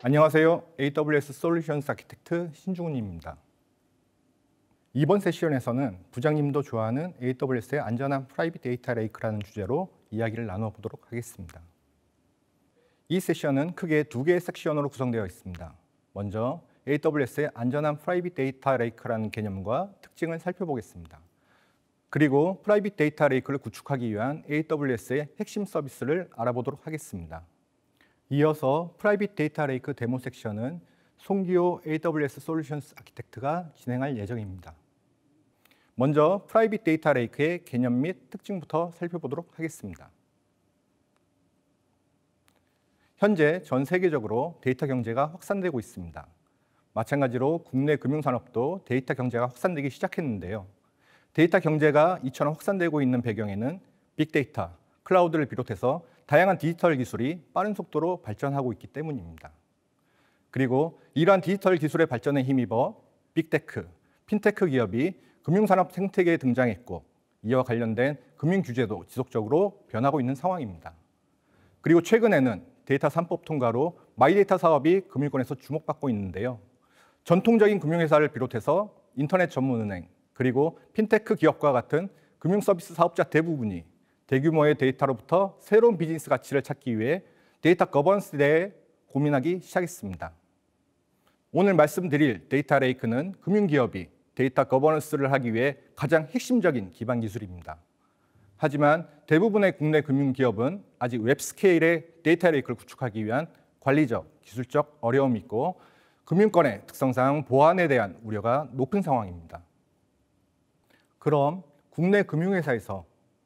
안녕하세요. AWS 솔루션스 아키텍트 신중훈입니다. 이번 세션에서는 부장님도 좋아하는 AWS의 안전한 프라이빗 데이터 레이크라는 주제로 이야기를 나누어 보도록 하겠습니다. 이 세션은 크게 두 개의 섹션으로 구성되어 있습니다. 먼저 AWS의 안전한 프라이빗 데이터 레이크라는 개념과 특징을 살펴보겠습니다. 그리고 프라이빗 데이터 레이크를 구축하기 위한 AWS의 핵심 서비스를 알아보도록 하겠습니다. 이어서 프라이빗 데이터 레이크 데모 섹션은 송기호 AWS 솔루션스 아키텍트가 진행할 예정입니다. 먼저 프라이빗 데이터 레이크의 개념 및 특징부터 살펴보도록 하겠습니다. 현재 전 세계적으로 데이터 경제가 확산되고 있습니다. 마찬가지로 국내 금융산업도 데이터 경제가 확산되기 시작했는데요. 데이터 경제가 이처럼 확산되고 있는 배경에는 빅데이터, 클라우드를 비롯해서 다양한 디지털 기술이 빠른 속도로 발전하고 있기 때문입니다. 그리고 이러한 디지털 기술의 발전에 힘입어 빅테크, 핀테크 기업이 금융산업 생태계에 등장했고 이와 관련된 금융 규제도 지속적으로 변하고 있는 상황입니다. 그리고 최근에는 데이터 3법 통과로 마이데이터 사업이 금융권에서 주목받고 있는데요. 전통적인 금융회사를 비롯해서 인터넷 전문은행, 그리고 핀테크 기업과 같은 금융서비스 사업자 대부분이 대규모의 데이터로부터 새로운 비즈니스 가치를 찾기 위해 데이터 거버넌스에 대해 고민하기 시작했습니다. 오늘 말씀드릴 데이터 레이크는 금융기업이 데이터 거버넌스를 하기 위해 가장 핵심적인 기반 기술입니다. 하지만 대부분의 국내 금융기업은 아직 웹스케일의 데이터 레이크를 구축하기 위한 관리적, 기술적 어려움이 있고 금융권의 특성상 보안에 대한 우려가 높은 상황입니다. 그럼 국내 금융회사에서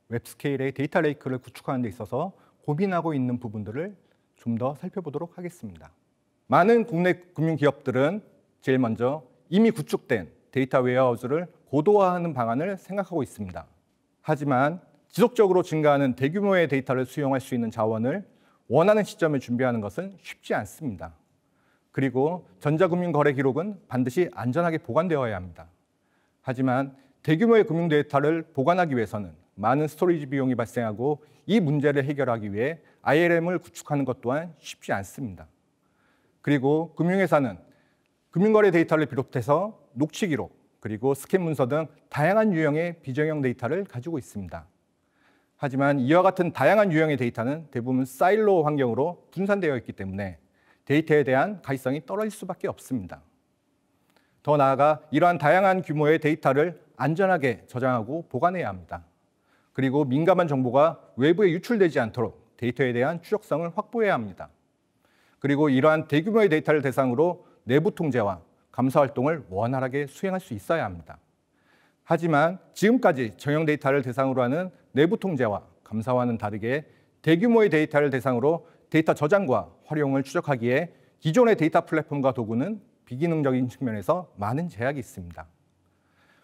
웹스케일의 데이터 레이크를 구축하는 데 있어서 고민하고 있는 부분들을 좀 더 살펴보도록 하겠습니다. 많은 국내 금융기업들은 제일 먼저 이미 구축된 데이터 웨어하우스를 고도화하는 방안을 생각하고 있습니다. 하지만 지속적으로 증가하는 대규모의 데이터를 수용할 수 있는 자원을 원하는 시점에 준비하는 것은 쉽지 않습니다. 그리고 전자금융거래 기록은 반드시 안전하게 보관되어야 합니다. 하지만 대규모의 금융 데이터를 보관하기 위해서는 많은 스토리지 비용이 발생하고 이 문제를 해결하기 위해 ILM을 구축하는 것 또한 쉽지 않습니다. 그리고 금융회사는 금융거래 데이터를 비롯해서 녹취 기록, 그리고 스캔 문서 등 다양한 유형의 비정형 데이터를 가지고 있습니다. 하지만 이와 같은 다양한 유형의 데이터는 대부분 사일로 환경으로 분산되어 있기 때문에 데이터에 대한 가시성이 떨어질 수밖에 없습니다. 더 나아가 이러한 다양한 규모의 데이터를 안전하게 저장하고 보관해야 합니다. 그리고 민감한 정보가 외부에 유출되지 않도록 데이터에 대한 추적성을 확보해야 합니다. 그리고 이러한 대규모의 데이터를 대상으로 내부 통제와 감사 활동을 원활하게 수행할 수 있어야 합니다. 하지만 지금까지 정형 데이터를 대상으로 하는 내부 통제와 감사와는 다르게 대규모의 데이터를 대상으로 데이터 저장과 활용을 추적하기에 기존의 데이터 플랫폼과 도구는 비기능적인 측면에서 많은 제약이 있습니다.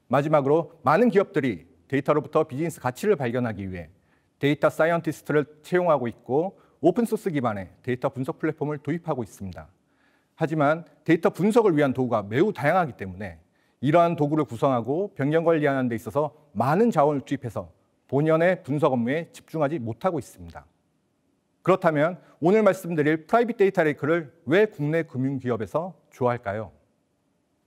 마지막으로 많은 기업들이 데이터로부터 비즈니스 가치를 발견하기 위해 데이터 사이언티스트를 채용하고 있고 오픈소스 기반의 데이터 분석 플랫폼을 도입하고 있습니다. 하지만 데이터 분석을 위한 도구가 매우 다양하기 때문에 이러한 도구를 구성하고 변경 관리하는 데 있어서 많은 자원을 투입해서 본연의 분석 업무에 집중하지 못하고 있습니다. 그렇다면 오늘 말씀드릴 프라이빗 데이터 레이크를 왜 국내 금융기업에서 좋아할까요?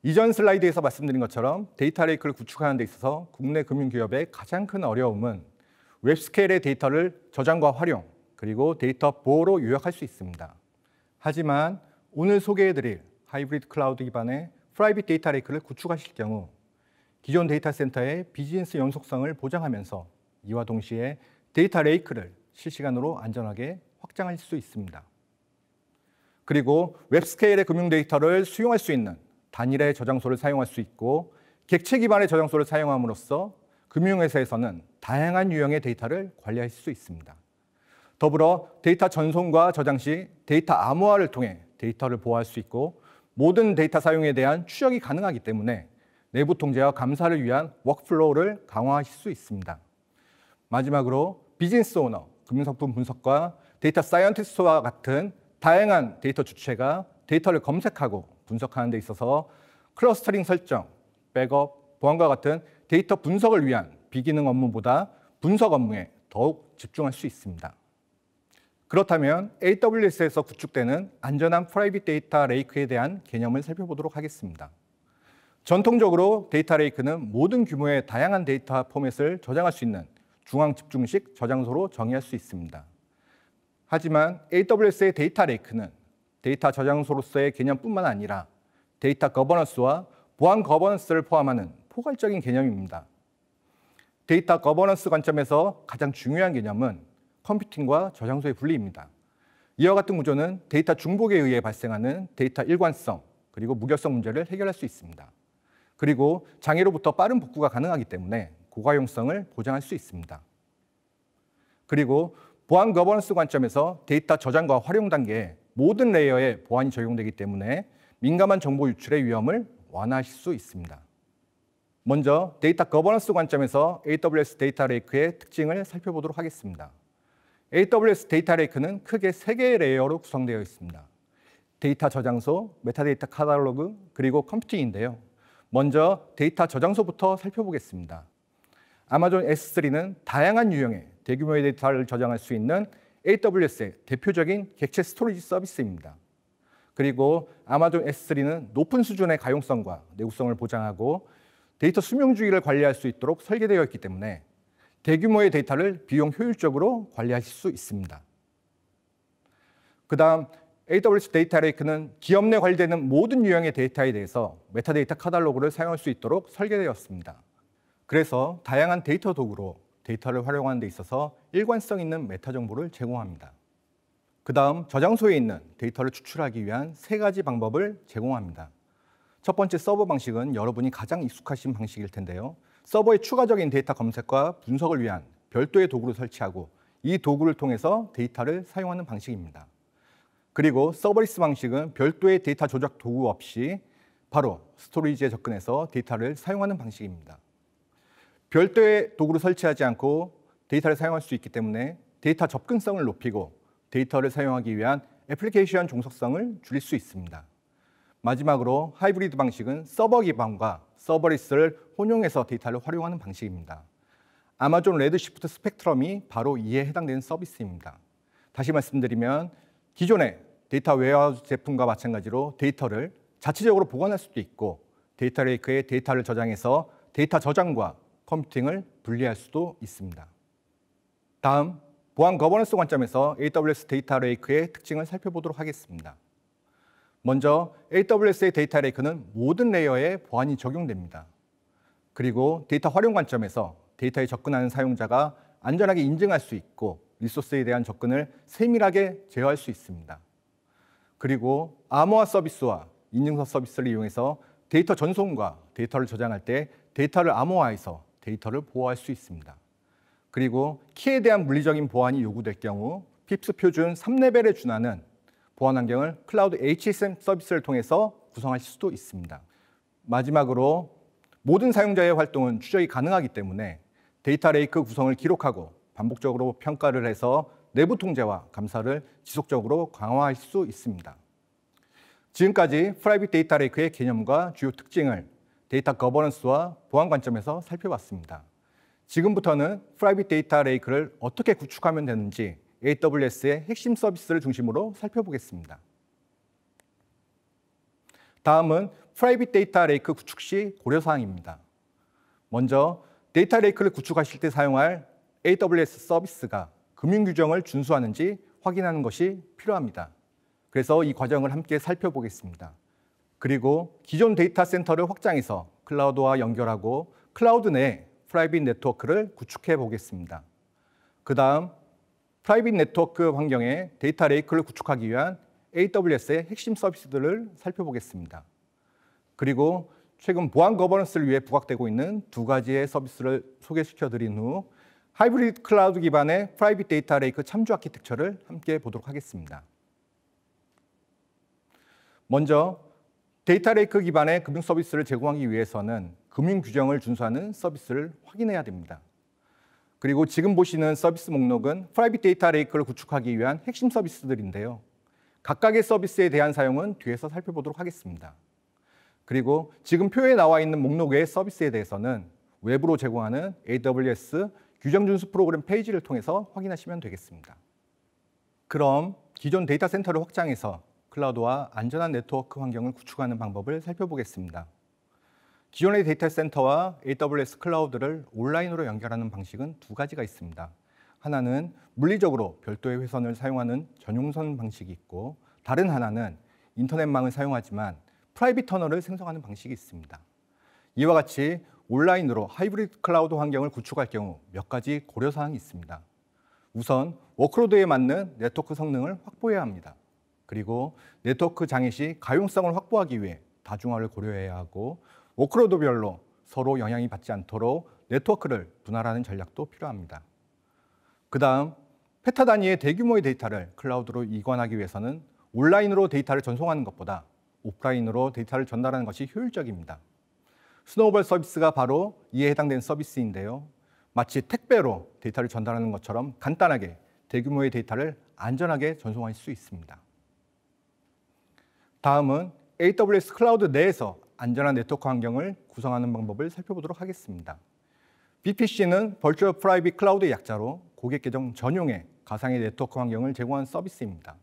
이전 슬라이드에서 말씀드린 것처럼 데이터 레이크를 구축하는 데 있어서 국내 금융기업의 가장 큰 어려움은 웹스케일의 데이터를 저장과 활용, 그리고 데이터 보호로 요약할 수 있습니다. 하지만 오늘 소개해드릴 하이브리드 클라우드 기반의 프라이빗 데이터 레이크를 구축하실 경우 기존 데이터 센터의 비즈니스 연속성을 보장하면서 이와 동시에 데이터 레이크를 실시간으로 안전하게 확장할 수 있습니다. 그리고 웹스케일의 금융 데이터를 수용할 수 있는 단일의 저장소를 사용할 수 있고 객체 기반의 저장소를 사용함으로써 금융회사에서는 다양한 유형의 데이터를 관리할 수 있습니다. 더불어 데이터 전송과 저장 시 데이터 암호화를 통해 데이터를 보호할 수 있고 모든 데이터 사용에 대한 추적이 가능하기 때문에 내부 통제와 감사를 위한 워크플로우를 강화하실 수 있습니다. 마지막으로 비즈니스 오너, 금융상품 분석과 데이터 사이언티스트와 같은 다양한 데이터 주체가 데이터를 검색하고 분석하는 데 있어서 클러스터링 설정, 백업, 보안과 같은 데이터 분석을 위한 비기능 업무보다 분석 업무에 더욱 집중할 수 있습니다. 그렇다면 AWS에서 구축되는 안전한 프라이빗 데이터 레이크에 대한 개념을 살펴보도록 하겠습니다. 전통적으로 데이터 레이크는 모든 규모의 다양한 데이터 포맷을 저장할 수 있는 중앙 집중식 저장소로 정의할 수 있습니다. 하지만 AWS의 데이터 레이크는 데이터 저장소로서의 개념뿐만 아니라 데이터 거버넌스와 보안 거버넌스를 포함하는 포괄적인 개념입니다. 데이터 거버넌스 관점에서 가장 중요한 개념은 컴퓨팅과 저장소의 분리입니다. 이와 같은 구조는 데이터 중복에 의해 발생하는 데이터 일관성 그리고 무결성 문제를 해결할 수 있습니다. 그리고 장애로부터 빠른 복구가 가능하기 때문에 고가용성을 보장할 수 있습니다. 그리고 보안 거버넌스 관점에서 데이터 저장과 활용 단계에 모든 레이어에 보안이 적용되기 때문에 민감한 정보 유출의 위험을 완화하실 수 있습니다. 먼저 데이터 거버넌스 관점에서 AWS 데이터 레이크의 특징을 살펴보도록 하겠습니다. AWS 데이터 레이크는 크게 3개의 레이어로 구성되어 있습니다. 데이터 저장소, 메타데이터 카탈로그, 그리고 컴퓨팅인데요. 먼저 데이터 저장소부터 살펴보겠습니다. 아마존 S3는 다양한 유형의 대규모의 데이터를 저장할 수 있는 AWS의 대표적인 객체 스토리지 서비스입니다. 그리고 아마존 S3는 높은 수준의 가용성과 내구성을 보장하고 데이터 수명주기를 관리할 수 있도록 설계되어 있기 때문에 대규모의 데이터를 비용 효율적으로 관리하실 수 있습니다. 그 다음 AWS 데이터 레이크는 기업 내 관리되는 모든 유형의 데이터에 대해서 메타데이터 카탈로그를 사용할 수 있도록 설계되었습니다. 그래서 다양한 데이터 도구로 데이터를 활용하는 데 있어서 일관성 있는 메타 정보를 제공합니다. 그 다음 저장소에 있는 데이터를 추출하기 위한 3가지 방법을 제공합니다. 첫 번째 서버 방식은 여러분이 가장 익숙하신 방식일 텐데요. 서버의 추가적인 데이터 검색과 분석을 위한 별도의 도구를 설치하고 이 도구를 통해서 데이터를 사용하는 방식입니다. 그리고 서버리스 방식은 별도의 데이터 조작 도구 없이 바로 스토리지에 접근해서 데이터를 사용하는 방식입니다. 별도의 도구를 설치하지 않고 데이터를 사용할 수 있기 때문에 데이터 접근성을 높이고 데이터를 사용하기 위한 애플리케이션 종속성을 줄일 수 있습니다. 마지막으로 하이브리드 방식은 서버 기반과 서버리스를 혼용해서 데이터를 활용하는 방식입니다. 아마존 레드시프트 스펙트럼이 바로 이에 해당되는 서비스입니다. 다시 말씀드리면 기존의 데이터 웨어하우스 제품과 마찬가지로 데이터를 자체적으로 보관할 수도 있고 데이터 레이크에 데이터를 저장해서 데이터 저장과 컴퓨팅을 분리할 수도 있습니다. 다음, 보안 거버넌스 관점에서 AWS 데이터 레이크의 특징을 살펴보도록 하겠습니다. 먼저 AWS의 데이터 레이크는 모든 레이어에 보안이 적용됩니다. 그리고 데이터 활용 관점에서 데이터에 접근하는 사용자가 안전하게 인증할 수 있고 리소스에 대한 접근을 세밀하게 제어할 수 있습니다. 그리고 암호화 서비스와 인증서 서비스를 이용해서 데이터 전송과 데이터를 저장할 때 데이터를 암호화해서 데이터를 보호할 수 있습니다. 그리고 키에 대한 물리적인 보안이 요구될 경우 핍스 표준 3레벨에 준하는 보안 환경을 클라우드 HSM 서비스를 통해서 구성하실 수도 있습니다. 마지막으로 모든 사용자의 활동은 추적이 가능하기 때문에 데이터 레이크 구성을 기록하고 반복적으로 평가를 해서 내부 통제와 감사를 지속적으로 강화할 수 있습니다. 지금까지 프라이빗 데이터 레이크의 개념과 주요 특징을 데이터 거버넌스와 보안 관점에서 살펴봤습니다. 지금부터는 프라이빗 데이터 레이크를 어떻게 구축하면 되는지 AWS의 핵심 서비스를 중심으로 살펴보겠습니다. 다음은 프라이빗 데이터 레이크 구축 시 고려사항입니다. 먼저 데이터 레이크를 구축하실 때 사용할 AWS 서비스가 금융 규정을 준수하는지 확인하는 것이 필요합니다. 그래서 이 과정을 함께 살펴보겠습니다. 그리고 기존 데이터 센터를 확장해서 클라우드와 연결하고 클라우드 내 프라이빗 네트워크를 구축해 보겠습니다. 그 다음 프라이빗 네트워크 환경에 데이터 레이크를 구축하기 위한 AWS의 핵심 서비스들을 살펴보겠습니다. 그리고 최근 보안 거버넌스를 위해 부각되고 있는 2가지의 서비스를 소개시켜 드린 후 하이브리드 클라우드 기반의 프라이빗 데이터 레이크 참조 아키텍처를 함께 보도록 하겠습니다. 먼저 데이터 레이크 기반의 금융 서비스를 제공하기 위해서는 금융 규정을 준수하는 서비스를 확인해야 됩니다. 그리고 지금 보시는 서비스 목록은 프라이빗 데이터 레이크를 구축하기 위한 핵심 서비스들인데요. 각각의 서비스에 대한 사용은 뒤에서 살펴보도록 하겠습니다. 그리고 지금 표에 나와 있는 목록 외의 서비스에 대해서는 외부로 제공하는 AWS 규정 준수 프로그램 페이지를 통해서 확인하시면 되겠습니다. 그럼 기존 데이터 센터를 확장해서 클라우드와 안전한 네트워크 환경을 구축하는 방법을 살펴보겠습니다. 기존의 데이터 센터와 AWS 클라우드를 온라인으로 연결하는 방식은 두 가지가 있습니다. 하나는 물리적으로 별도의 회선을 사용하는 전용선 방식이 있고, 다른 하나는 인터넷망을 사용하지만 프라이빗 터널을 생성하는 방식이 있습니다. 이와 같이 온라인으로 하이브리드 클라우드 환경을 구축할 경우 몇 가지 고려사항이 있습니다. 우선 워크로드에 맞는 네트워크 성능을 확보해야 합니다. 그리고 네트워크 장애 시 가용성을 확보하기 위해 다중화를 고려해야 하고, 워크로드별로 서로 영향이 받지 않도록 네트워크를 분할하는 전략도 필요합니다. 그 다음, 페타 단위의 대규모의 데이터를 클라우드로 이관하기 위해서는 온라인으로 데이터를 전송하는 것보다 오프라인으로 데이터를 전달하는 것이 효율적입니다. 스노우볼 서비스가 바로 이에 해당되는 서비스인데요. 마치 택배로 데이터를 전달하는 것처럼 간단하게 대규모의 데이터를 안전하게 전송할 수 있습니다. 다음은 AWS 클라우드 내에서 안전한 네트워크 환경을 구성하는 방법을 살펴보도록 하겠습니다. VPC는 Virtual Private Cloud의 약자로 고객 계정 전용의 가상의 네트워크 환경을 제공하는 서비스입니다.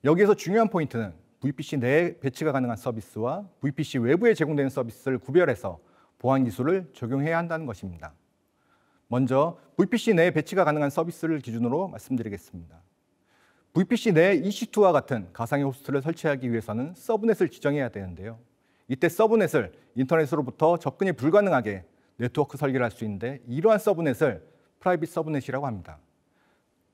여기에서 중요한 포인트는 VPC 내에 배치가 가능한 서비스와 VPC 외부에 제공되는 서비스를 구별해서 보안 기술을 적용해야 한다는 것입니다. 먼저 VPC 내에 배치가 가능한 서비스를 기준으로 말씀드리겠습니다. VPC 내에 EC2와 같은 가상의 호스트를 설치하기 위해서는 서브넷을 지정해야 되는데요. 이때 서브넷을 인터넷으로부터 접근이 불가능하게 네트워크 설계를 할 수 있는데, 이러한 서브넷을 프라이빗 서브넷이라고 합니다.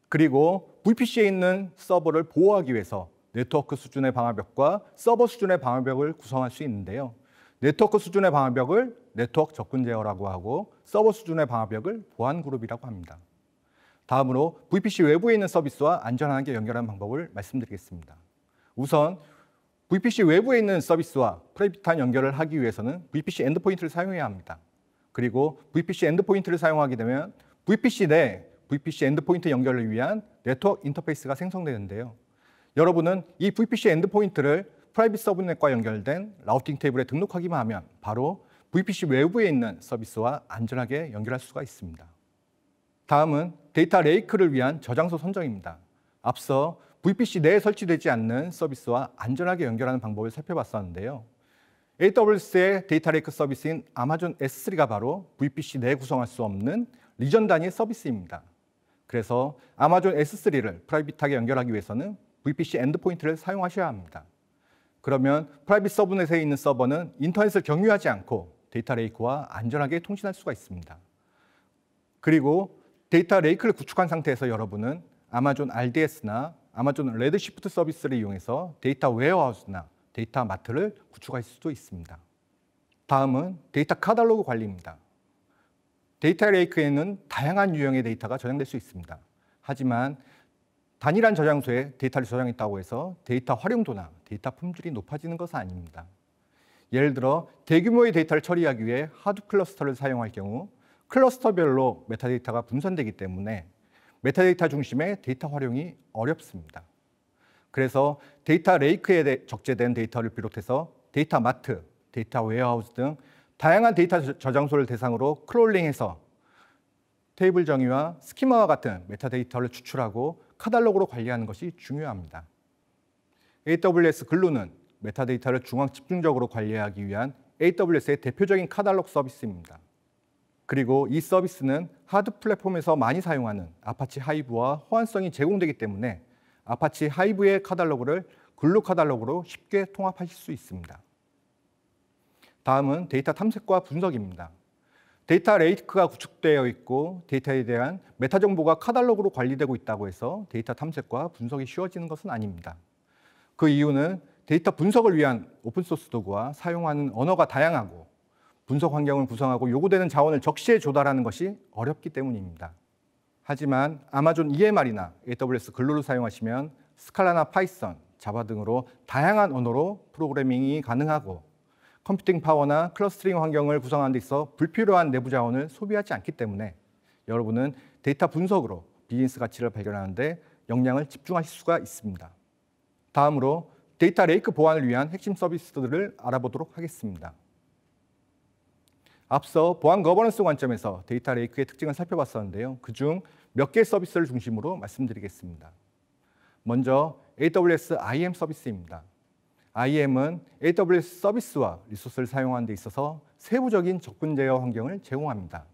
그리고 VPC에 있는 서버를 보호하기 위해서 네트워크 수준의 방화벽과 서버 수준의 방화벽을 구성할 수 있는데요. 네트워크 수준의 방화벽을 네트워크 접근 제어라고 하고, 서버 수준의 방화벽을 보안 그룹이라고 합니다. 다음으로 VPC 외부에 있는 서비스와 안전하게 연결하는 방법을 말씀드리겠습니다. 우선 VPC 외부에 있는 서비스와 프라이빗한 연결을 하기 위해서는 VPC 엔드포인트를 사용해야 합니다. 그리고 VPC 엔드포인트를 사용하게 되면 VPC 내 VPC 엔드포인트 연결을 위한 네트워크 인터페이스가 생성되는데요. 여러분은 이 VPC 엔드포인트를 프라이빗 서브넷과 연결된 라우팅 테이블에 등록하기만 하면 바로 VPC 외부에 있는 서비스와 안전하게 연결할 수가 있습니다. 다음은 데이터 레이크를 위한 저장소 선정입니다. 앞서 VPC 내에 설치되지 않는 서비스와 안전하게 연결하는 방법을 살펴봤었는데요. AWS의 데이터 레이크 서비스인 아마존 S3가 바로 VPC 내에 구성할 수 없는 리전 단위의 서비스입니다. 그래서 아마존 S3를 프라이빗하게 연결하기 위해서는 VPC 엔드포인트를 사용하셔야 합니다. 그러면 프라이빗 서브넷에 있는 서버는 인터넷을 경유하지 않고 데이터 레이크와 안전하게 통신할 수가 있습니다. 그리고 데이터 레이크를 구축한 상태에서 여러분은 아마존 RDS나 아마존 레드시프트 서비스를 이용해서 데이터 웨어하우스나 데이터 마트를 구축할 수도 있습니다. 다음은 데이터 카탈로그 관리입니다. 데이터 레이크에는 다양한 유형의 데이터가 저장될 수 있습니다. 하지만 단일한 저장소에 데이터를 저장했다고 해서 데이터 활용도나 데이터 품질이 높아지는 것은 아닙니다. 예를 들어 대규모의 데이터를 처리하기 위해 하둡 클러스터를 사용할 경우 클러스터별로 메타데이터가 분산되기 때문에 메타데이터 중심의 데이터 활용이 어렵습니다. 그래서 데이터 레이크에 적재된 데이터를 비롯해서 데이터 마트, 데이터 웨어하우스 등 다양한 데이터 저장소를 대상으로 크롤링해서 테이블 정의와 스키마와 같은 메타데이터를 추출하고 카탈로그로 관리하는 것이 중요합니다. AWS 글루는 메타데이터를 중앙 집중적으로 관리하기 위한 AWS의 대표적인 카탈로그 서비스입니다. 그리고 이 서비스는 하드 플랫폼에서 많이 사용하는 아파치 하이브와 호환성이 제공되기 때문에 아파치 하이브의 카탈로그를 글루 카탈로그로 쉽게 통합하실 수 있습니다. 다음은 데이터 탐색과 분석입니다. 데이터 레이크가 구축되어 있고 데이터에 대한 메타 정보가 카탈로그로 관리되고 있다고 해서 데이터 탐색과 분석이 쉬워지는 것은 아닙니다. 그 이유는 데이터 분석을 위한 오픈소스 도구와 사용하는 언어가 다양하고 분석 환경을 구성하고 요구되는 자원을 적시에 조달하는 것이 어렵기 때문입니다. 하지만 아마존 EMR이나 AWS 글루를 사용하시면 스칼라나 파이썬, 자바 등으로 다양한 언어로 프로그래밍이 가능하고 컴퓨팅 파워나 클러스터링 환경을 구성하는 데 있어 불필요한 내부 자원을 소비하지 않기 때문에 여러분은 데이터 분석으로 비즈니스 가치를 발견하는 데 역량을 집중하실 수가 있습니다. 다음으로 데이터 레이크 보안을 위한 핵심 서비스들을 알아보도록 하겠습니다. 앞서 보안 거버넌스 관점에서 데이터 레이크의 특징을 살펴봤었는데요. 그중 몇 개의 서비스를 중심으로 말씀드리겠습니다. 먼저 AWS IAM 서비스입니다. IAM은 AWS 서비스와 리소스를 사용하는 데 있어서 세부적인 접근 제어 환경을 제공합니다.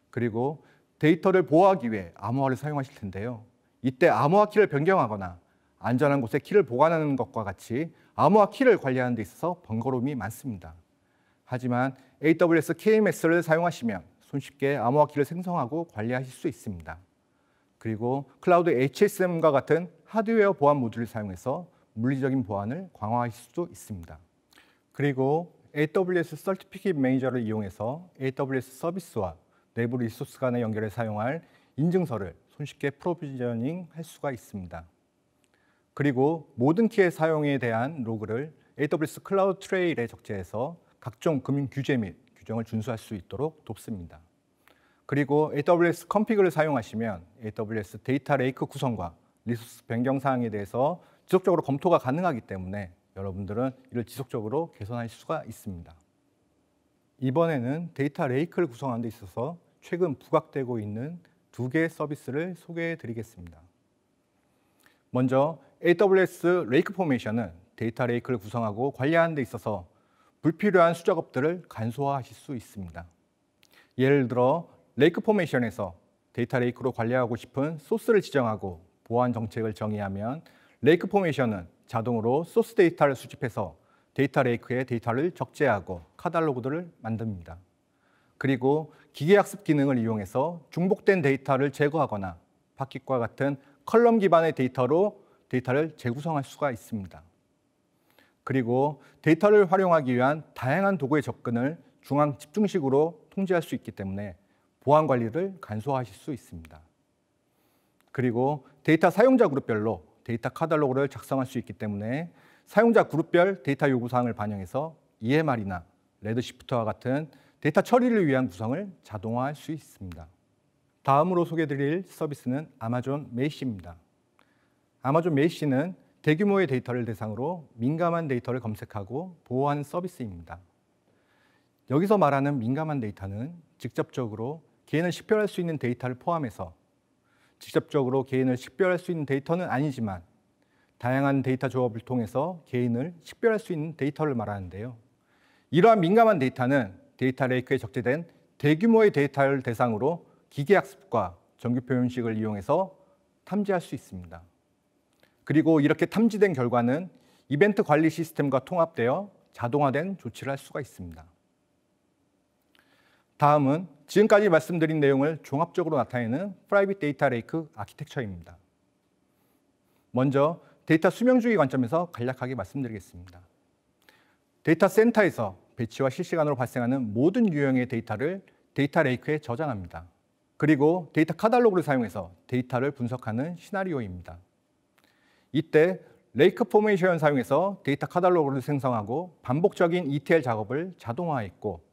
그리고 데이터를 보호하기 위해 암호화를 사용하실 텐데요. 이때 암호화 키를 변경하거나 안전한 곳에 키를 보관하는 것과 같이 암호화 키를 관리하는 데 있어서 번거로움이 많습니다. 하지만 AWS KMS를 사용하시면 손쉽게 암호화 키를 생성하고 관리하실 수 있습니다. 그리고 클라우드 HSM과 같은 하드웨어 보안 모듈을 사용해서 물리적인 보안을 강화하실 수도 있습니다. 그리고 AWS Certificate Manager를 이용해서 AWS 서비스와 내부 리소스 간의 연결에 사용할 인증서를 손쉽게 프로비저닝 할 수가 있습니다. 그리고 모든 키의 사용에 대한 로그를 AWS 클라우드 트레일에 적재해서 각종 금융 규제 및 규정을 준수할 수 있도록 돕습니다. 그리고 AWS 컴피그를 사용하시면 AWS 데이터 레이크 구성과 리소스 변경 사항에 대해서 지속적으로 검토가 가능하기 때문에 여러분들은 이를 지속적으로 개선할 수가 있습니다. 이번에는 데이터 레이크를 구성하는 데 있어서 최근 부각되고 있는 두 개의 서비스를 소개해 드리겠습니다. 먼저 AWS 레이크 포메이션은 데이터 레이크를 구성하고 관리하는 데 있어서 불필요한 수작업들을 간소화하실 수 있습니다. 예를 들어 레이크 포메이션에서 데이터 레이크로 관리하고 싶은 소스를 지정하고 보안 정책을 정의하면 레이크 포메이션은 자동으로 소스 데이터를 수집해서 데이터 레이크에 데이터를 적재하고 카탈로그들을 만듭니다. 그리고 기계학습 기능을 이용해서 중복된 데이터를 제거하거나 팟킷과 같은 컬럼 기반의 데이터로 데이터를 재구성할 수가 있습니다. 그리고 데이터를 활용하기 위한 다양한 도구의 접근을 중앙 집중식으로 통제할 수 있기 때문에 보안 관리를 간소화하실 수 있습니다. 그리고 데이터 사용자 그룹별로 데이터 카탈로그를 작성할 수 있기 때문에 사용자 그룹별 데이터 요구사항을 반영해서 EMR이나 레드시프트와 같은 데이터 처리를 위한 구성을 자동화할 수 있습니다. 다음으로 소개해드릴 서비스는 아마존 메시입니다. 아마존 메시는 대규모의 데이터를 대상으로 민감한 데이터를 검색하고 보호하는 서비스입니다. 여기서 말하는 민감한 데이터는 직접적으로 개인을 식별할 수 있는 데이터를 포함해서 직접적으로 개인을 식별할 수 있는 데이터는 아니지만 다양한 데이터 조합을 통해서 개인을 식별할 수 있는 데이터를 말하는데요. 이러한 민감한 데이터는 데이터 레이크에 적재된 대규모의 데이터를 대상으로 기계학습과 정규 표현식을 이용해서 탐지할 수 있습니다. 그리고 이렇게 탐지된 결과는 이벤트 관리 시스템과 통합되어 자동화된 조치를 할 수가 있습니다. 다음은 지금까지 말씀드린 내용을 종합적으로 나타내는 프라이빗 데이터 레이크 아키텍처입니다. 먼저 데이터 수명주의 관점에서 간략하게 말씀드리겠습니다. 데이터 센터에서 배치와 실시간으로 발생하는 모든 유형의 데이터를 데이터 레이크에 저장합니다. 그리고 데이터 카탈로그를 사용해서 데이터를 분석하는 시나리오입니다. 이때 레이크 포메이션을 사용해서 데이터 카탈로그를 생성하고 반복적인 ETL 작업을 자동화했고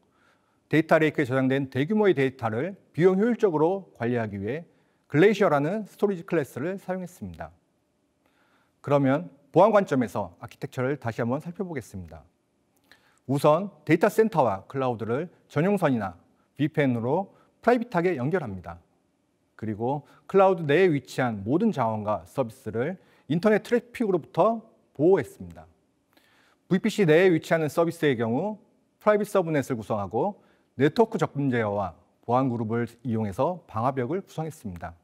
데이터 레이크에 저장된 대규모의 데이터를 비용 효율적으로 관리하기 위해 글레이셔라는 스토리지 클래스를 사용했습니다. 그러면 보안 관점에서 아키텍처를 다시 한번 살펴보겠습니다. 우선 데이터 센터와 클라우드를 전용선이나 VPN으로 프라이빗하게 연결합니다. 그리고 클라우드 내에 위치한 모든 자원과 서비스를 인터넷 트래픽으로부터 보호했습니다. VPC 내에 위치하는 서비스의 경우 프라이빗 서브넷을 구성하고 네트워크 접근 제어와 보안 그룹을 이용해서 방화벽을 구성했습니다.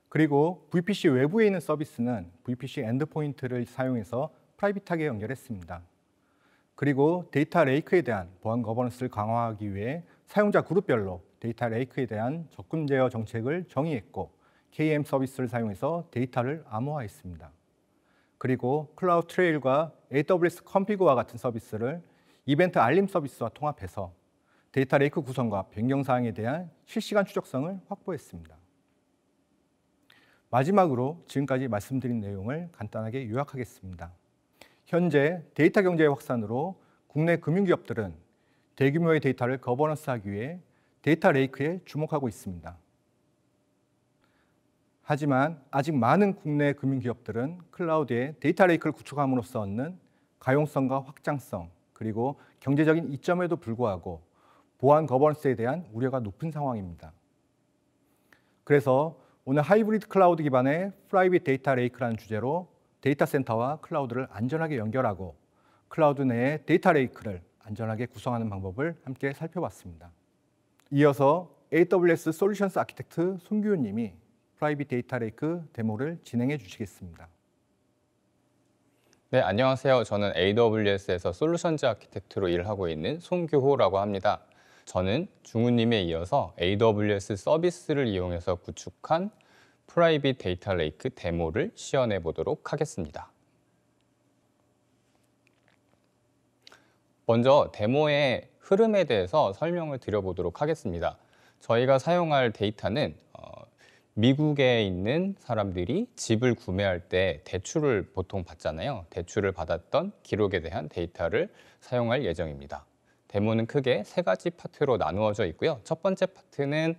그리고 VPC 외부에 있는 서비스는 VPC 엔드포인트를 사용해서 프라이빗하게 연결했습니다. 그리고 데이터 레이크에 대한 보안 거버넌스를 강화하기 위해 사용자 그룹별로 데이터 레이크에 대한 접근 제어 정책을 정의했고 KM 서비스를 사용해서 데이터를 암호화했습니다. 그리고 클라우드 트레일과 AWS 컴피그와 같은 서비스를 이벤트 알림 서비스와 통합해서 데이터 레이크 구성과 변경 사항에 대한 실시간 추적성을 확보했습니다. 마지막으로 지금까지 말씀드린 내용을 간단하게 요약하겠습니다. 현재 데이터 경제의 확산으로 국내 금융기업들은 대규모의 데이터를 거버넌스하기 위해 데이터 레이크에 주목하고 있습니다. 하지만 아직 많은 국내 금융기업들은 클라우드에 데이터 레이크를 구축함으로써 얻는 가용성과 확장성, 그리고 경제적인 이점에도 불구하고 보안 거버넌스에 대한 우려가 높은 상황입니다. 그래서 오늘 하이브리드 클라우드 기반의 프라이빗 데이터 레이크라는 주제로 데이터 센터와 클라우드를 안전하게 연결하고 클라우드 내의 데이터 레이크를 안전하게 구성하는 방법을 함께 살펴봤습니다. 이어서 AWS 솔루션스 아키텍트 손규현 님이 프라이빗 데이터 레이크 데모를 진행해 주시겠습니다. 네, 안녕하세요. 저는 AWS에서 솔루션즈 아키텍트로 일을 하고 있는 송규호라고 합니다. 저는 중우님에 이어서 AWS 서비스를 이용해서 구축한 프라이빗 데이터 레이크 데모를 시연해 보도록 하겠습니다. 먼저 데모의 흐름에 대해서 설명을 드려보도록 하겠습니다. 저희가 사용할 데이터는 미국에 있는 사람들이 집을 구매할 때 대출을 보통 받잖아요. 대출을 받았던 기록에 대한 데이터를 사용할 예정입니다. 데모는 크게 세 가지 파트로 나누어져 있고요. 첫 번째 파트는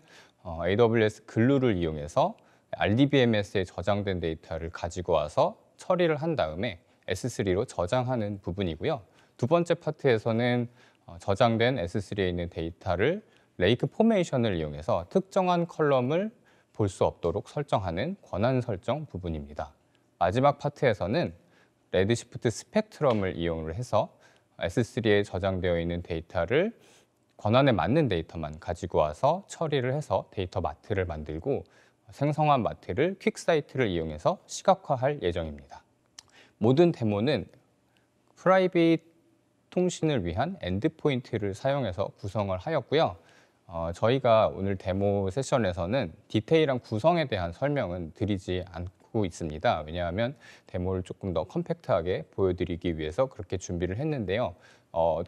AWS 글루를 이용해서 RDBMS에 저장된 데이터를 가지고 와서 처리를 한 다음에 S3로 저장하는 부분이고요. 두 번째 파트에서는 저장된 S3에 있는 데이터를 레이크 포메이션을 이용해서 특정한 컬럼을 볼 수 없도록 설정하는 권한 설정 부분입니다. 마지막 파트에서는 레드시프트 스펙트럼을 이용을 해서 S3에 저장되어 있는 데이터를 권한에 맞는 데이터만 가지고 와서 처리를 해서 데이터 마트를 만들고 생성한 마트를 퀵사이트를 이용해서 시각화할 예정입니다. 모든 데모는 프라이빗 통신을 위한 엔드포인트를 사용해서 구성을 하였고요. 저희가 오늘 데모 세션에서는 디테일한 구성에 대한 설명은 드리지 않고 있습니다. 왜냐하면 데모를 조금 더 컴팩트하게 보여드리기 위해서 그렇게 준비를 했는데요.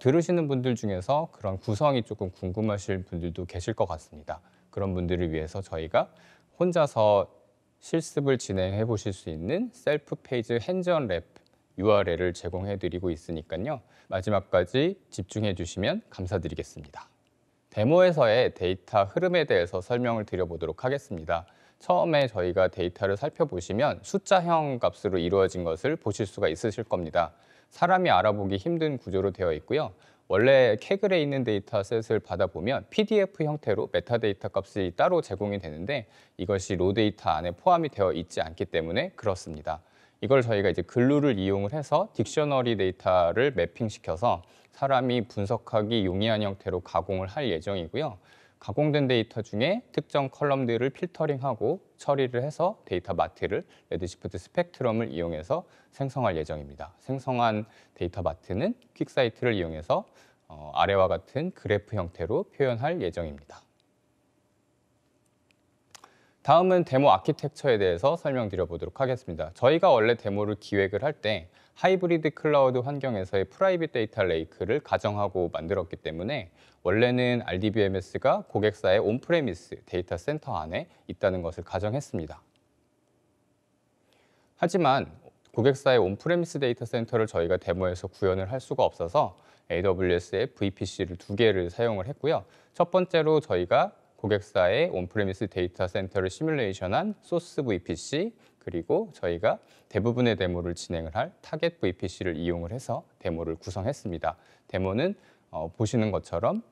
들으시는 분들 중에서 그런 구성이 조금 궁금하실 분들도 계실 것 같습니다. 그런 분들을 위해서 저희가 혼자서 실습을 진행해 보실 수 있는 셀프 페이지 핸즈온 랩 URL을 제공해 드리고 있으니까요. 마지막까지 집중해 주시면 감사드리겠습니다. 데모에서의 데이터 흐름에 대해서 설명을 드려보도록 하겠습니다. 처음에 저희가 데이터를 살펴보시면 숫자형 값으로 이루어진 것을 보실 수가 있으실 겁니다. 사람이 알아보기 힘든 구조로 되어 있고요. 원래 캐글에 있는 데이터셋을 받아보면 PDF 형태로 메타데이터 값이 따로 제공이 되는데 이것이 로 데이터 안에 포함이 되어 있지 않기 때문에 그렇습니다. 이걸 저희가 이제 글루를 이용을 해서 딕셔너리 데이터를 매핑시켜서 사람이 분석하기 용이한 형태로 가공을 할 예정이고요. 가공된 데이터 중에 특정 컬럼들을 필터링하고 처리를 해서 데이터 마트를 레드시프트 스펙트럼을 이용해서 생성할 예정입니다. 생성한 데이터 마트는 퀵사이트를 이용해서 아래와 같은 그래프 형태로 표현할 예정입니다. 다음은 데모 아키텍처에 대해서 설명드려 보도록 하겠습니다. 저희가 원래 데모를 기획을 할 때 하이브리드 클라우드 환경에서의 프라이빗 데이터 레이크를 가정하고 만들었기 때문에 원래는 RDBMS가 고객사의 온프레미스 데이터 센터 안에 있다는 것을 가정했습니다. 하지만 고객사의 온프레미스 데이터 센터를 저희가 데모에서 구현을 할 수가 없어서 AWS의 VPC를 두 개를 사용을 했고요. 첫 번째로 저희가 고객사의 온프레미스 데이터 센터를 시뮬레이션한 소스 VPC 그리고 저희가 대부분의 데모를 진행을 할 타겟 VPC를 이용을 해서 데모를 구성했습니다. 데모는 보시는 것처럼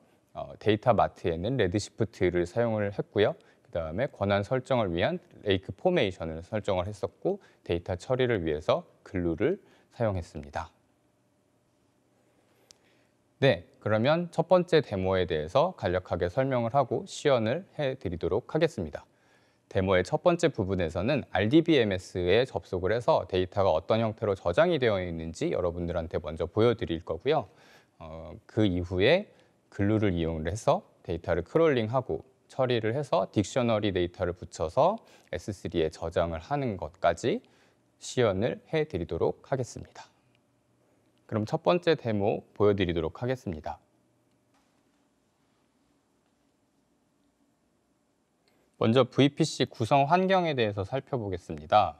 데이터 마트에는 레드시프트를 사용을 했고요. 그 다음에 권한 설정을 위한 레이크 포메이션을 설정을 했었고 데이터 처리를 위해서 글루를 사용했습니다. 네, 그러면 첫 번째 데모에 대해서 간략하게 설명을 하고 시연을 해드리도록 하겠습니다. 데모의 첫 번째 부분에서는 RDBMS에 접속을 해서 데이터가 어떤 형태로 저장이 되어 있는지 여러분들한테 먼저 보여드릴 거고요. 그 이후에 글루를 이용해서 데이터를 크롤링하고 처리를 해서 딕셔너리 데이터를 붙여서 S3에 저장을 하는 것까지 시연을 해드리도록 하겠습니다. 그럼 첫 번째 데모 보여드리도록 하겠습니다. 먼저 VPC 구성 환경에 대해서 살펴보겠습니다.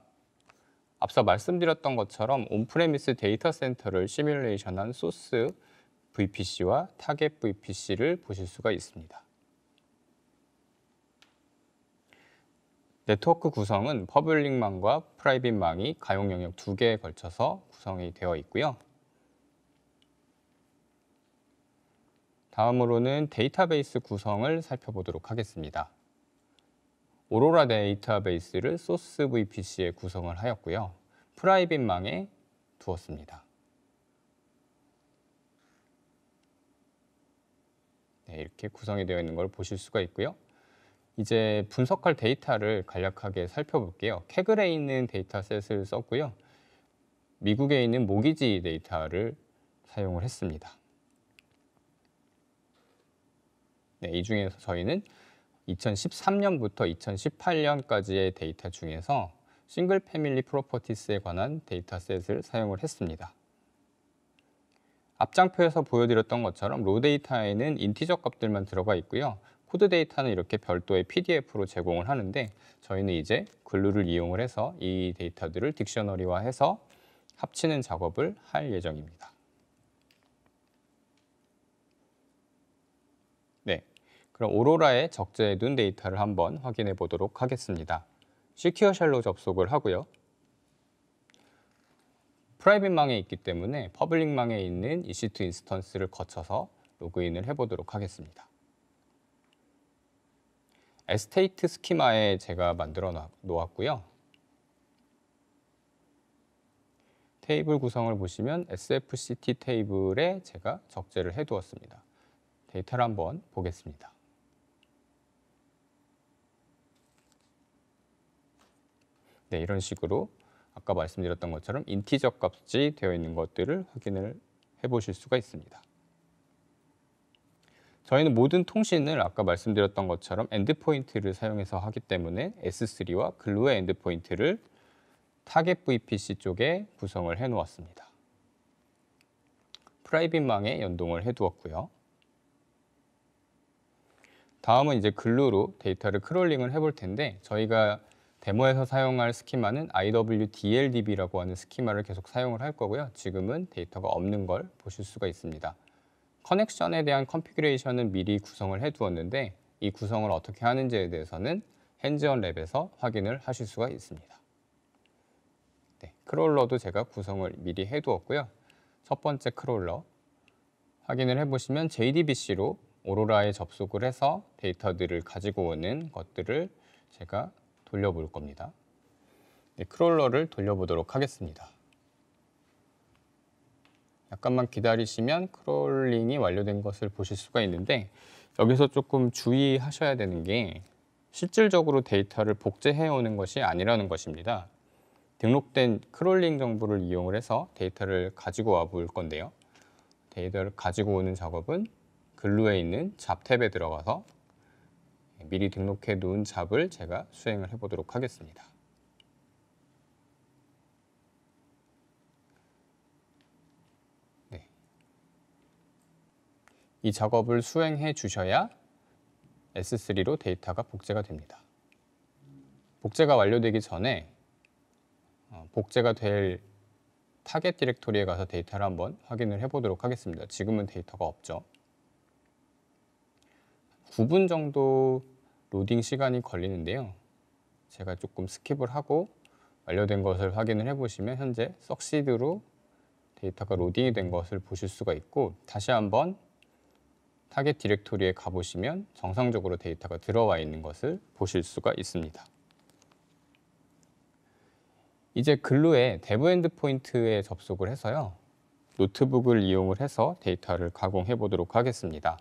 앞서 말씀드렸던 것처럼 온프레미스 데이터 센터를 시뮬레이션한 소스 VPC와 타겟 VPC를 보실 수가 있습니다. 네트워크 구성은 퍼블릭망과 프라이빗망이 가용 영역 두 개에 걸쳐서 구성이 되어 있고요. 다음으로는 데이터베이스 구성을 살펴보도록 하겠습니다. 오로라 데이터베이스를 소스 VPC에 구성을 하였고요. 프라이빗 망에 두었습니다. 네, 이렇게 구성이 되어 있는 걸 보실 수가 있고요. 이제 분석할 데이터를 간략하게 살펴볼게요. 캐글에 있는 데이터셋을 썼고요. 미국에 있는 모기지 데이터를 사용을 했습니다. 네, 이 중에서 저희는 2013년부터 2018년까지의 데이터 중에서 싱글 패밀리 프로퍼티스에 관한 데이터셋을 사용을 했습니다. 앞장표에서 보여드렸던 것처럼 로 데이터에는 인티저 값들만 들어가 있고요. 코드 데이터는 이렇게 별도의 PDF로 제공을 하는데 저희는 이제 글루를 이용을 해서 이 데이터들을 딕셔너리화해서 합치는 작업을 할 예정입니다. 네, 그럼 오로라에 적재해 둔 데이터를 한번 확인해 보도록 하겠습니다. 시큐어 쉘로 접속을 하고요. 프라이빗 망에 있기 때문에 퍼블릭 망에 있는 EC2 인스턴스를 거쳐서 로그인을 해보도록 하겠습니다. 에스테이트 스키마에 제가 만들어 놓았고요. 테이블 구성을 보시면 SFCT 테이블에 제가 적재를 해두었습니다. 데이터를 한번 보겠습니다. 네, 이런 식으로 아까 말씀드렸던 것처럼 인티저 값이 되어 있는 것들을 확인을 해보실 수가 있습니다. 저희는 모든 통신을 아까 말씀드렸던 것처럼 엔드포인트를 사용해서 하기 때문에 S3와 글루의 엔드포인트를 타겟 VPC 쪽에 구성을 해 놓았습니다. 프라이빗 망에 연동을 해 두었고요. 다음은 이제 글루로 데이터를 크롤링을 해볼 텐데 저희가 데모에서 사용할 스키마는 IWDLDB라고 하는 스키마를 계속 사용을 할 거고요. 지금은 데이터가 없는 걸 보실 수가 있습니다. 커넥션에 대한 컨피그레이션은 미리 구성을 해 두었는데 이 구성을 어떻게 하는지에 대해서는 핸즈온 랩에서 확인을 하실 수가 있습니다. 네, 크롤러도 제가 구성을 미리 해 두었고요. 첫 번째 크롤러 확인을 해보시면 JDBC로 오로라에 접속을 해서 데이터들을 가지고 오는 것들을 제가 돌려볼 겁니다. 네, 크롤러를 돌려보도록 하겠습니다. 약간만 기다리시면 크롤링이 완료된 것을 보실 수가 있는데 여기서 조금 주의하셔야 되는 게 실질적으로 데이터를 복제해 오는 것이 아니라는 것입니다. 등록된 크롤링 정보를 이용을 해서 데이터를 가지고 와 볼 건데요. 데이터를 가지고 오는 작업은 글루에 있는 잡 탭에 들어가서 미리 등록해 놓은 잡을 제가 수행을 해 보도록 하겠습니다. 네. 이 작업을 수행해 주셔야 S3로 데이터가 복제가 됩니다. 복제가 완료되기 전에 복제가 될 타겟 디렉토리에 가서 데이터를 한번 확인을 해 보도록 하겠습니다. 지금은 데이터가 없죠. 9분 정도 로딩 시간이 걸리는데요. 제가 조금 스킵을 하고 완료된 것을 확인을 해보시면 현재 석시드로 데이터가 로딩이 된 것을 보실 수가 있고 다시 한번 타겟 디렉토리에 가보시면 정상적으로 데이터가 들어와 있는 것을 보실 수가 있습니다. 이제 글루에 데브 엔드포인트에 접속을 해서요. 노트북을 이용을 해서 데이터를 가공해 보도록 하겠습니다.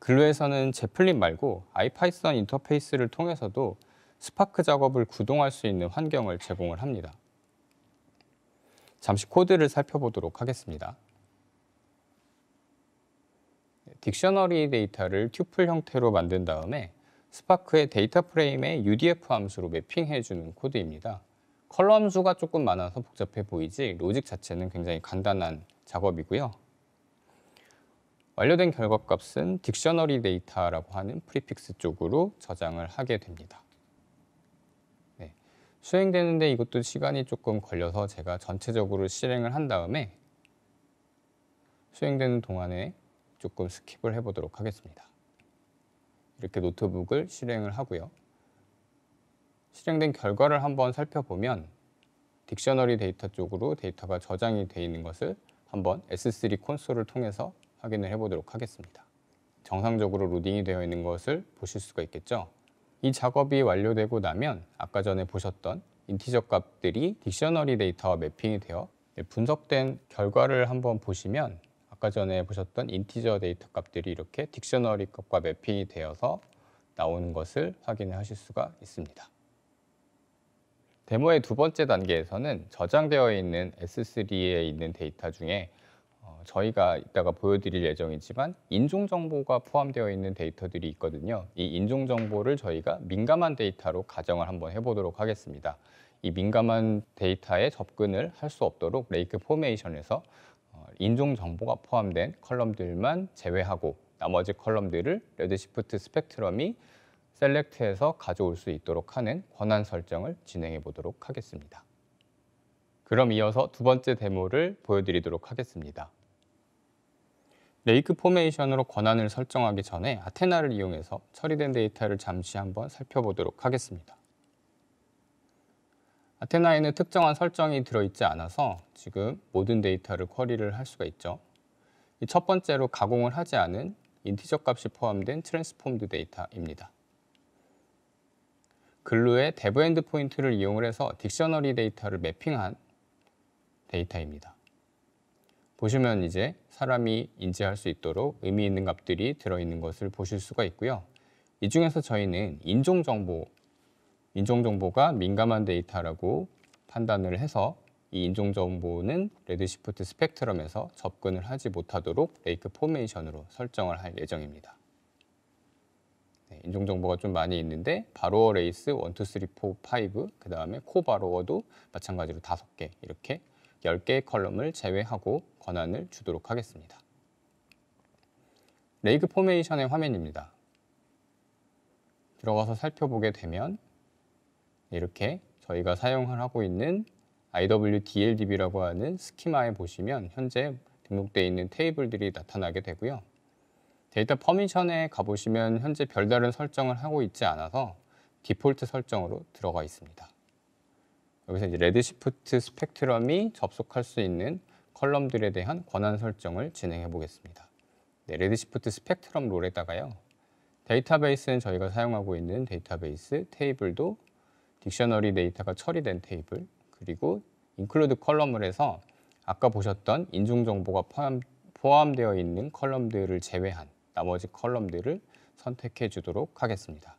글루에서는 제플린 말고 아이파이썬 인터페이스를 통해서도 스파크 작업을 구동할 수 있는 환경을 제공을 합니다. 잠시 코드를 살펴보도록 하겠습니다. 딕셔너리 데이터를 튜플 형태로 만든 다음에 스파크의 데이터 프레임에 UDF 함수로 매핑해 주는 코드입니다. 컬러 함수가 조금 많아서 복잡해 보이지 로직 자체는 굉장히 간단한 작업이고요. 완료된 결과값은 딕셔너리 데이터라고 하는 프리픽스 쪽으로 저장을 하게 됩니다. 네, 수행되는데 이것도 시간이 조금 걸려서 제가 전체적으로 실행을 한 다음에 수행되는 동안에 조금 스킵을 해보도록 하겠습니다. 이렇게 노트북을 실행을 하고요. 실행된 결과를 한번 살펴보면 딕셔너리 데이터 쪽으로 데이터가 저장이 되어 있는 것을 한번 S3 콘솔을 통해서 확인을 해보도록 하겠습니다. 정상적으로 로딩이 되어 있는 것을 보실 수가 있겠죠. 이 작업이 완료되고 나면 아까 전에 보셨던 인티저 값들이 딕셔너리 데이터와 매핑이 되어 분석된 결과를 한번 보시면 아까 전에 보셨던 인티저 데이터 값들이 이렇게 딕셔너리 값과 매핑이 되어서 나오는 것을 확인하실 수가 있습니다. 데모의 두 번째 단계에서는 저장되어 있는 S3에 있는 데이터 중에 저희가 이따가 보여드릴 예정이지만 인종정보가 포함되어 있는 데이터들이 있거든요. 이 인종정보를 저희가 민감한 데이터로 가정을 한번 해보도록 하겠습니다. 이 민감한 데이터에 접근을 할 수 없도록 레이크 포메이션에서 인종정보가 포함된 컬럼들만 제외하고 나머지 컬럼들을 레드시프트 스펙트럼이 셀렉트해서 가져올 수 있도록 하는 권한 설정을 진행해 보도록 하겠습니다. 그럼 이어서 두 번째 데모를 보여드리도록 하겠습니다. 레이크 포메이션으로 권한을 설정하기 전에 아테나를 이용해서 처리된 데이터를 잠시 한번 살펴보도록 하겠습니다. 아테나에는 특정한 설정이 들어있지 않아서 지금 모든 데이터를 쿼리를 할 수가 있죠. 첫 번째로 가공을 하지 않은 인티저 값이 포함된 트랜스폼드 데이터입니다. 글루의 데브 엔드 포인트를 이용을 해서 딕셔너리 데이터를 매핑한 데이터입니다. 보시면 이제 사람이 인지할 수 있도록 의미 있는 값들이 들어있는 것을 보실 수가 있고요. 이 중에서 저희는 인종정보가 민감한 데이터라고 판단을 해서 이 인종정보는 레드시프트 스펙트럼에서 접근을 하지 못하도록 레이크 포메이션으로 설정을 할 예정입니다. 인종정보가 좀 많이 있는데 바로워 레이스 1, 2, 3, 4, 5 그 다음에 코 바로워도 마찬가지로 5개 이렇게 10개의 컬럼을 제외하고 권한을 주도록 하겠습니다. 레이크 포메이션의 화면입니다. 들어가서 살펴보게 되면 이렇게 저희가 사용을 하고 있는 IWDLDB라고 하는 스키마에 보시면 현재 등록되어 있는 테이블들이 나타나게 되고요. 데이터 퍼미션에 가보시면 현재 별다른 설정을 하고 있지 않아서 디폴트 설정으로 들어가 있습니다. 여기서 이제 레드시프트 스펙트럼이 접속할 수 있는 컬럼들에 대한 권한 설정을 진행해 보겠습니다. 레드시프트 스펙트럼 롤에다가요. 데이터베이스는 저희가 사용하고 있는 데이터베이스 테이블도 딕셔너리 데이터가 처리된 테이블 그리고 인클루드 컬럼을 해서 아까 보셨던 인종정보가 포함되어 있는 컬럼들을 제외한 나머지 컬럼들을 선택해 주도록 하겠습니다.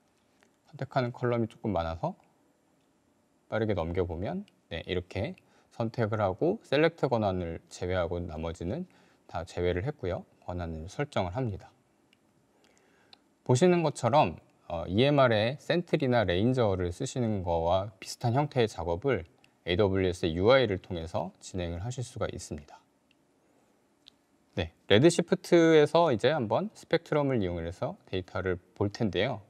선택하는 컬럼이 조금 많아서 빠르게 넘겨보면 이렇게 선택을 하고 셀렉트 권한을 제외하고 나머지는 다 제외를 했고요. 권한을 설정을 합니다. 보시는 것처럼 EMR에 센트리나 레인저를 쓰시는 거와 비슷한 형태의 작업을 AWS의 UI를 통해서 진행을 하실 수가 있습니다. 레드시프트에서 이제 한번 스펙트럼을 이용해서 데이터를 볼 텐데요.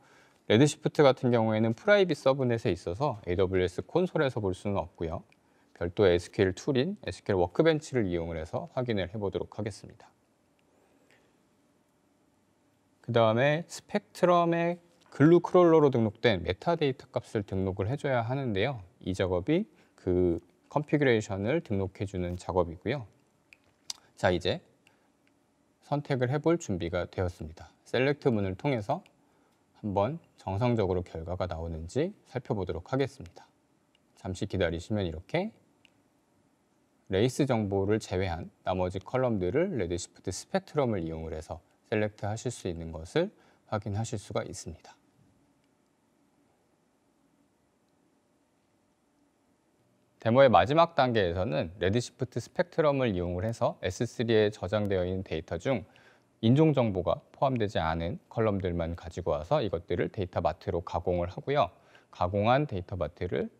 레드시프트 같은 경우에는 프라이빗 서브넷에 있어서 AWS 콘솔에서 볼 수는 없고요. 별도 SQL 툴인 SQL 워크벤치를 이용을 해서 확인을 해보도록 하겠습니다. 그 다음에 스펙트럼의 글루 크롤러로 등록된 메타데이터 값을 등록을 해줘야 하는데요. 이 작업이 그 컨피그레이션을 등록해주는 작업이고요. 자, 이제 선택을 해볼 준비가 되었습니다. 셀렉트 문을 통해서 한번 정상적으로 결과가 나오는지 살펴보도록 하겠습니다. 잠시 기다리시면 이렇게 레이스 정보를 제외한 나머지 컬럼들을 레드시프트 스펙트럼을 이용을 해서 셀렉트 하실 수 있는 것을 확인하실 수가 있습니다. 데모의 마지막 단계에서는 레드시프트 스펙트럼을 이용을 해서 S3에 저장되어 있는 데이터 중 인종정보가 포함되지 않은 컬럼들만 가지고 와서 이것들을 데이터 마트로 가공을 하고요. 가공한 데이터 마트를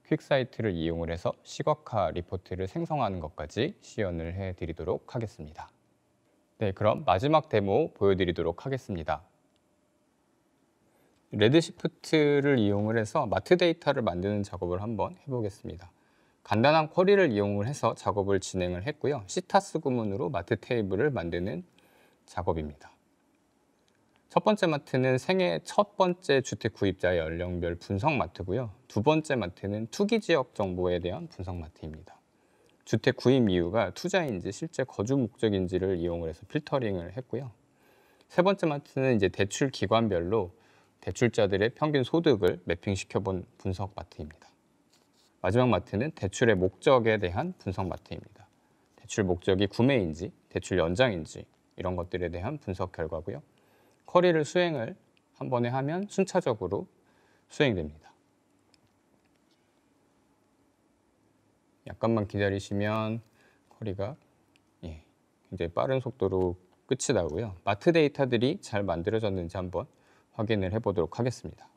퀵사이트를 이용을 해서 시각화 리포트를 생성하는 것까지 시연을 해드리도록 하겠습니다. 그럼 마지막 데모 보여드리도록 하겠습니다. 레드시프트를 이용을 해서 마트 데이터를 만드는 작업을 한번 해보겠습니다. 간단한 쿼리를 이용을 해서 작업을 진행을 했고요. 시타스 구문으로 마트 테이블을 만드는 작업입니다. 첫 번째 마트는 생애 첫 번째 주택 구입자의 연령별 분석 마트고요. 두 번째 마트는 투기 지역 정보에 대한 분석 마트입니다. 주택 구입 이유가 투자인지 실제 거주 목적인지를 이용을 해서 필터링을 했고요. 세 번째 마트는 이제 대출 기관별로 대출자들의 평균 소득을 매핑시켜본 분석 마트입니다. 마지막 마트는 대출의 목적에 대한 분석 마트입니다. 대출 목적이 구매인지, 대출 연장인지 이런 것들에 대한 분석 결과고요. 쿼리를 수행을 한 번에 하면 순차적으로 수행됩니다. 약간만 기다리시면 쿼리가 굉장히 빠른 속도로 끝이 나고요. 마트 데이터들이 잘 만들어졌는지 한번 확인을 해보도록 하겠습니다.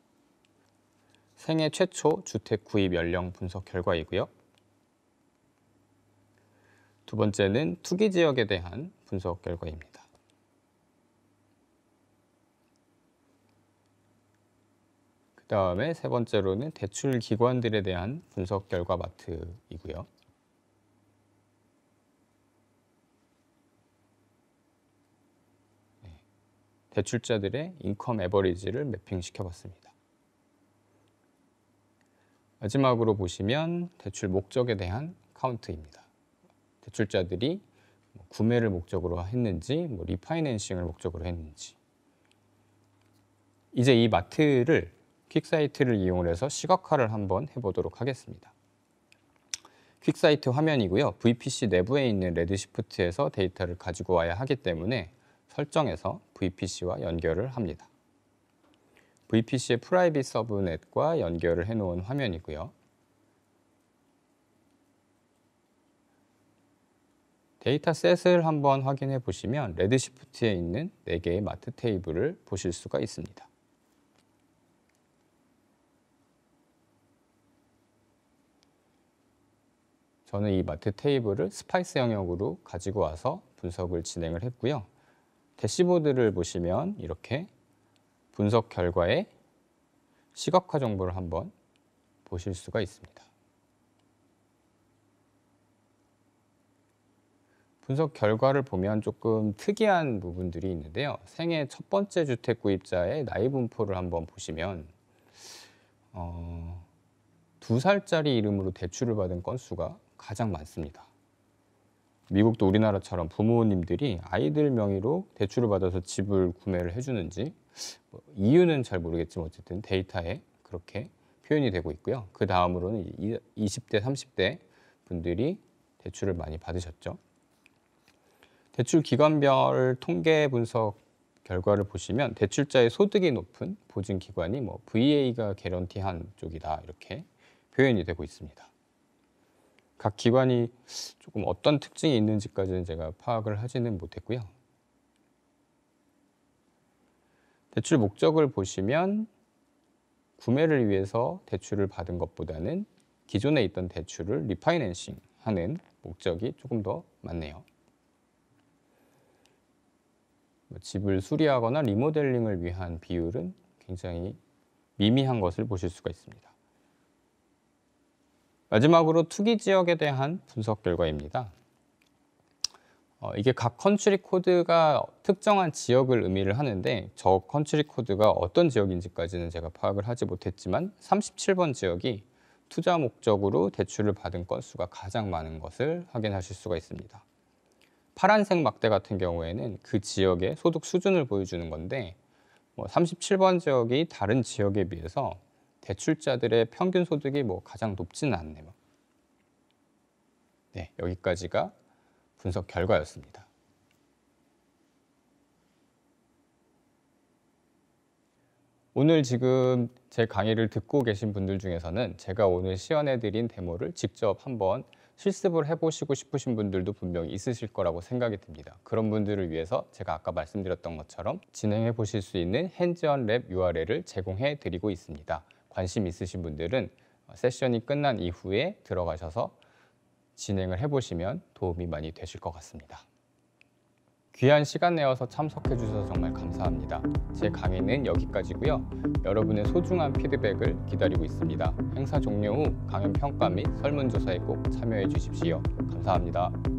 생애 최초 주택 구입 연령 분석 결과이고요. 두 번째는 투기 지역에 대한 분석 결과입니다. 그 다음에 세 번째로는 대출 기관들에 대한 분석 결과 마트이고요. 대출자들의 인컴 에버리지를 매핑시켜 봤습니다. 마지막으로 보시면 대출 목적에 대한 카운트입니다. 대출자들이 구매를 목적으로 했는지, 리파이낸싱을 목적으로 했는지. 이제 이 마트를 퀵사이트를 이용해서 시각화를 한번 해보도록 하겠습니다. 퀵사이트 화면이고요. VPC 내부에 있는 레드시프트에서 데이터를 가지고 와야 하기 때문에 설정에서 VPC와 연결을 합니다. VPC의 프라이빗 서브넷과 연결을 해놓은 화면이고요. 데이터셋을 한번 확인해 보시면 레드시프트에 있는 4개의 마트 테이블을 보실 수가 있습니다. 저는 이 마트 테이블을 스파이스 영역으로 가지고 와서 분석을 진행을 했고요. 대시보드를 보시면 이렇게 분석 결과의 시각화 정보를 한번 보실 수가 있습니다. 분석 결과를 보면 조금 특이한 부분들이 있는데요. 생애 첫 번째 주택 구입자의 나이 분포를 한번 보시면 2살짜리 이름으로 대출을 받은 건수가 가장 많습니다. 미국도 우리나라처럼 부모님들이 아이들 명의로 대출을 받아서 집을 구매를 해주는지 이유는 잘 모르겠지만 어쨌든 데이터에 그렇게 표현이 되고 있고요. 그 다음으로는 20대, 30대 분들이 대출을 많이 받으셨죠. 대출 기관별 통계 분석 결과를 보시면 대출자의 소득이 높은 보증기관이 VA가 개런티한 쪽이다 이렇게 표현이 되고 있습니다. 각 기관이 조금 어떤 특징이 있는지까지는 제가 파악을 하지는 못했고요. 대출 목적을 보시면 구매를 위해서 대출을 받은 것보다는 기존에 있던 대출을 리파이낸싱 하는 목적이 조금 더 많네요. 집을 수리하거나 리모델링을 위한 비율은 굉장히 미미한 것을 보실 수가 있습니다. 마지막으로 투기 지역에 대한 분석 결과입니다. 이게 각 컨트리 코드가 특정한 지역을 의미를 하는데 저 컨트리 코드가 어떤 지역인지까지는 제가 파악을 하지 못했지만 37번 지역이 투자 목적으로 대출을 받은 건수가 가장 많은 것을 확인하실 수가 있습니다. 파란색 막대 같은 경우에는 그 지역의 소득 수준을 보여주는 건데 37번 지역이 다른 지역에 비해서 대출자들의 평균 소득이 가장 높지는 않네요. 네, 여기까지가 분석 결과였습니다. 오늘 지금 제 강의를 듣고 계신 분들 중에서는 제가 오늘 시연해드린 데모를 직접 한번 실습을 해보시고 싶으신 분들도 분명히 있으실 거라고 생각이 듭니다. 그런 분들을 위해서 제가 아까 말씀드렸던 것처럼 진행해 보실 수 있는 핸즈온 랩 URL을 제공해 드리고 있습니다. 관심 있으신 분들은 세션이 끝난 이후에 들어가셔서 진행을 해보시면 도움이 많이 되실 것 같습니다. 귀한 시간 내어서 참석해 주셔서 정말 감사합니다. 제 강의는 여기까지고요. 여러분의 소중한 피드백을 기다리고 있습니다. 행사 종료 후 강연 평가 및 설문조사에 꼭 참여해 주십시오. 감사합니다.